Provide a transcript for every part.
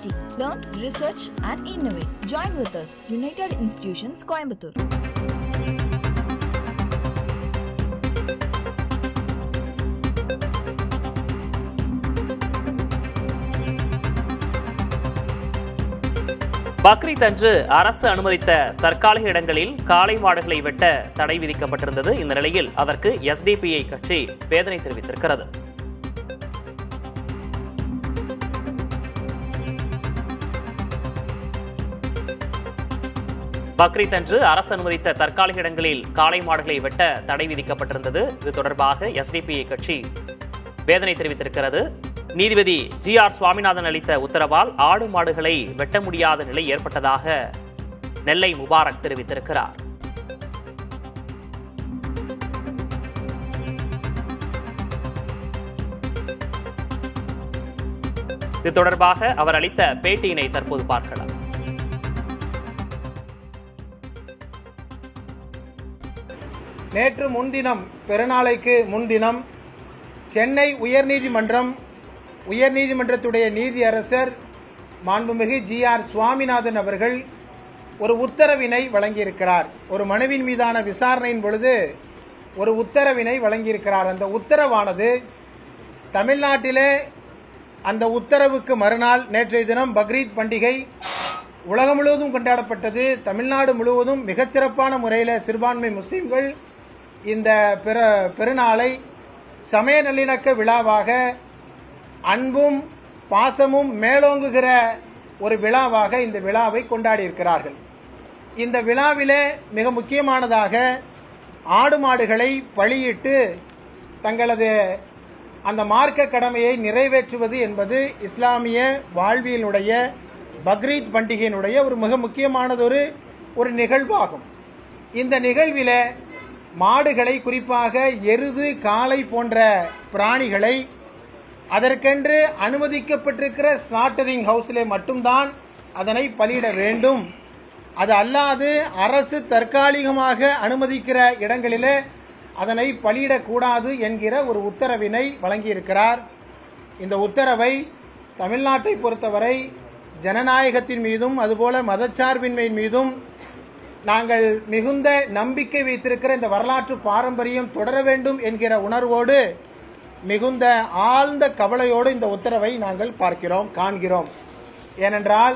University. Learn, research and innovate. Join with us. United Institutions, Coimbatore. Bakrid அன்று அரசு அனுமதித்த தற்காலிக இடங்களில் காளை மாடுகளை வெட்ட தடை விதிக்கப்பட்டிருந்தது. இந்த நிலையில் அதற்கு எஸ்டிபிஐ கட்சி வேதனை தெரிவித்திருக்கிறது. பக்ரீத் அன்று அரசு அனுமதித்த தற்காலிக இடங்களில் காளை மாடுகளை வெட்ட தடை விதிக்கப்பட்டிருந்தது. இது தொடர்பாக எஸ்டிபிஐ கட்சி வேதனை தெரிவித்திருக்கிறது. நீதிபதி GR சுவாமிநாதன் அளித்த உத்தரவால் ஆடு மாடுகளை வெட்ட முடியாத நிலை ஏற்பட்டதாக நெல்லை முபாரக் தெரிவித்திருக்கிறார். இது தொடர்பாக அவர் அளித்த பேட்டியினை தற்போது பார்க்கலாம். நேற்று முன்தினம் பெருநாளைக்கு முன்தினம் சென்னை உயர்நீதிமன்றத்துடைய நீதியரசர் மாண்புமிகு GR சுவாமிநாதன் அவர்கள் ஒரு உத்தரவினை வழங்கியிருக்கிறார். ஒரு மனுவின் மீதான விசாரணையின் பொழுது ஒரு உத்தரவினை வழங்கியிருக்கிறார். அந்த உத்தரவானது தமிழ்நாட்டிலே அந்த உத்தரவுக்கு மறுநாள் நேற்றைய தினம் பக்ரீத் பண்டிகை உலகம் முழுவதும் கொண்டாடப்பட்டது. தமிழ்நாடு முழுவதும் மிகச்சிறப்பான முறையில் சிறுபான்மை முஸ்லிம்கள் இந்த பெருநாளை சமய நல்லிணக்க விழாவாக, அன்பும் பாசமும் மேலோங்குகிற ஒரு விழாவாக இந்த விழாவை கொண்டாடி இருக்கிறார்கள். இந்த விழாவிலே மிக முக்கியமானதாக ஆடு மாடுகளை பலியிட்டு தங்களது அந்த மார்க்க கடமையை நிறைவேற்றுவது என்பது இஸ்லாமிய வாழ்வியலுடைய பக்ரீத் பண்டிகையினுடைய ஒரு மிக முக்கியமானதொரு நிகழ்வாகும். இந்த நிகழ்விலே மாடுகளை, குறிப்பாக எருது, காளை போன்ற பிராணிகளை அதற்கென்று அனுமதிக்கப்பட்டிருக்கிற ஸ்லாட்டரிங் ஹவுஸிலே மட்டும்தான் அதனை பலியிட வேண்டும். அது அல்லாது அரசு தற்காலிகமாக அனுமதிக்கிற இடங்களிலே அதனை பலியிடக்கூடாது என்கிற ஒரு உத்தரவினை வழங்கியிருக்கிறார். இந்த உத்தரவை தமிழ்நாட்டை பொறுத்தவரை ஜனநாயகத்தின் மீதும் அதுபோல மதச்சார்பின்மையின் மீதும் நாங்கள் மிகுந்த நம்பிக்கை வைத்திருக்கிற இந்த வரலாற்று பாரம்பரியம் தொடர வேண்டும் என்கிற உணர்வோடு, மிகுந்த ஆழ்ந்த கவலையோடு இந்த உத்தரவை நாங்கள் காண்கிறோம். ஏனென்றால்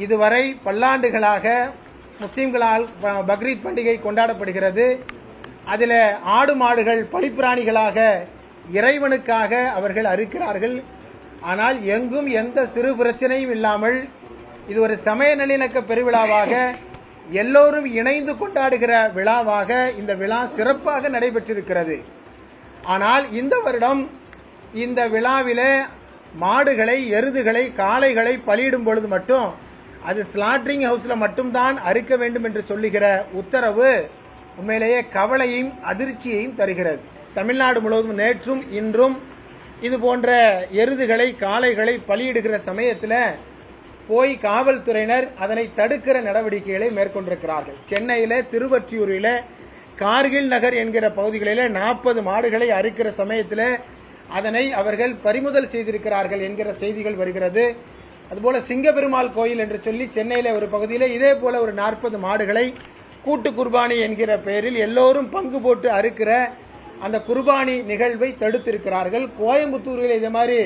இதுவரை பல்லாண்டுகளாக முஸ்லிம்களால் பக்ரீத் பண்டிகை கொண்டாடப்படுகிறது. அதில் ஆடு மாடுகள் பலிப்பிராணிகளாக இறைவனுக்காக அவர்கள் அறுக்கிறார்கள். ஆனால் எங்கும் எந்த சிறு பிரச்சனையும் இல்லாமல் இது ஒரு சமய நல்லிணக்க பெருவிழாவாக, எல்லோரும் இணைந்து கொண்டாடுகிற விழாவாக இந்த விழா சிறப்பாக நடைபெற்றிருக்கிறது. ஆனால் இந்த வருடம் இந்த விழாவிலே மாடுகளை, எருதுகளை, காளைகளை பலியிடும் பொழுது மட்டும் அது ஸ்லாட்டரிங் ஹவுஸில் மட்டும்தான் அறுக்க வேண்டும் என்று சொல்லுகிற உத்தரவு உண்மையிலேயே கவலையையும் அதிர்ச்சியையும் தருகிறது. தமிழ்நாடு முழுவதும் நேற்றும் இன்றும் இது போன்ற எருதுகளை, காளைகளை பலியிடுகிற சமயத்தில் போய் காவல்துறையினர் அதனை தடுக்கிற நடவடிக்கைகளை மேற்கொண்டிருக்கிறார்கள். சென்னையில, திருவொற்றியூரில், கார்கில் நகர் என்கிற பகுதிகளில் 40 மாடுகளை அறுக்கிற சமயத்தில் அதனை அவர்கள் பறிமுதல் செய்திருக்கிறார்கள் என்கிற செய்திகள் வருகிறது. அதுபோல சிங்கபெருமாள் கோயில் என்று சொல்லி சென்னையில் ஒரு பகுதியில் இதே போல ஒரு 40 மாடுகளை கூட்டு குர்பானி என்கிற பெயரில் எல்லோரும் பங்கு போட்டு அறுக்கிற அந்த குர்பானி நிகழ்வை தடுத்திருக்கிறார்கள். கோயம்புத்தூரில் இதே மாதிரி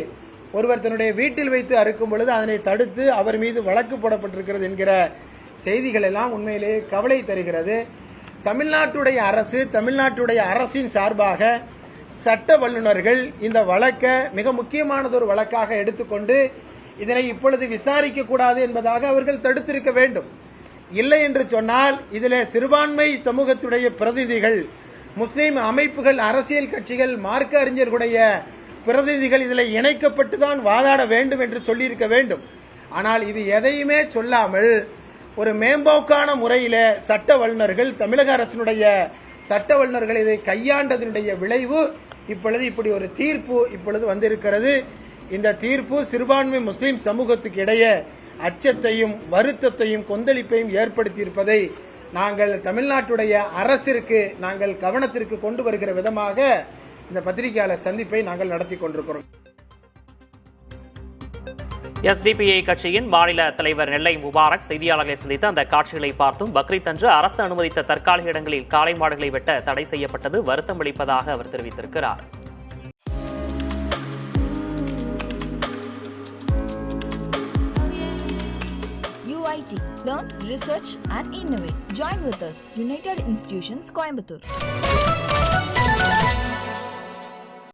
ஒருவர் தன்னுடைய வீட்டில் வைத்து அறுக்கும் பொழுது அதனை தடுத்து அவர் மீது வழக்கு போடப்பட்டிருக்கிறது என்கிற செய்திகள் எல்லாம் உண்மையிலேயே கவலை தருகிறது. தமிழ்நாட்டுடைய அரசு, தமிழ்நாட்டுடைய அரசின் சார்பாக சட்ட வல்லுநர்கள் இந்த வழக்கை மிக முக்கியமானதொரு வழக்காக எடுத்துக்கொண்டு இதனை இப்பொழுது விசாரிக்க கூடாது என்பதாக அவர்கள் தடுத்திருக்க வேண்டும். இல்லை என்று சொன்னால் இதிலே சிறுபான்மை சமூகத்துடைய பிரதிநிதிகள், முஸ்லிம் அமைப்புகள், அரசியல் கட்சிகள், மார்க்க அறிஞர்களுடைய பிரதிநிதிகள் இதில் இணைக்கப்பட்டுதான் வாதாட வேண்டும் என்று சொல்லியிருக்க வேண்டும். ஆனால் இது எதையுமே சொல்லாமல் ஒரு மேம்போக்கான முறையில சட்ட வல்லுநர்கள், தமிழக அரசினுடைய சட்ட வல்லுநர்கள் இதை கையாண்டதனுடைய விளைவு இப்படி ஒரு தீர்ப்பு இப்பொழுது வந்திருக்கிறது. இந்த தீர்ப்பு சிறுபான்மை முஸ்லிம் சமூகத்துக்கு இடையே அச்சத்தையும் வருத்தத்தையும் கொந்தளிப்பையும் ஏற்படுத்தியிருப்பதை நாங்கள் தமிழ்நாட்டுடைய அரசிற்கு நாங்கள் கவனத்திற்கு கொண்டு வருகிற விதமாக இந்த பத்திரிகையாளர் சந்திப்பை நாங்கள் நடத்தி கொண்டிருக்கிறோம். எஸ்டிபிஐ கட்சியின் மாநில தலைவர் நெல்லை முபாரக் செய்தியாளர்களை சந்தித்து அந்த காட்சிகளை பார்த்தும் பக்ரீத் அன்று அரசு அனுமதித்த தற்காலிக இடங்களில் காளை மாடுகளை வெட்ட தடை செய்யப்பட்டது வருத்தம் அளிப்பதாக அவர் தெரிவித்திருக்கிறார். UIT. Learn, research and innovate. Join with us. United Institutions, Coimbatore.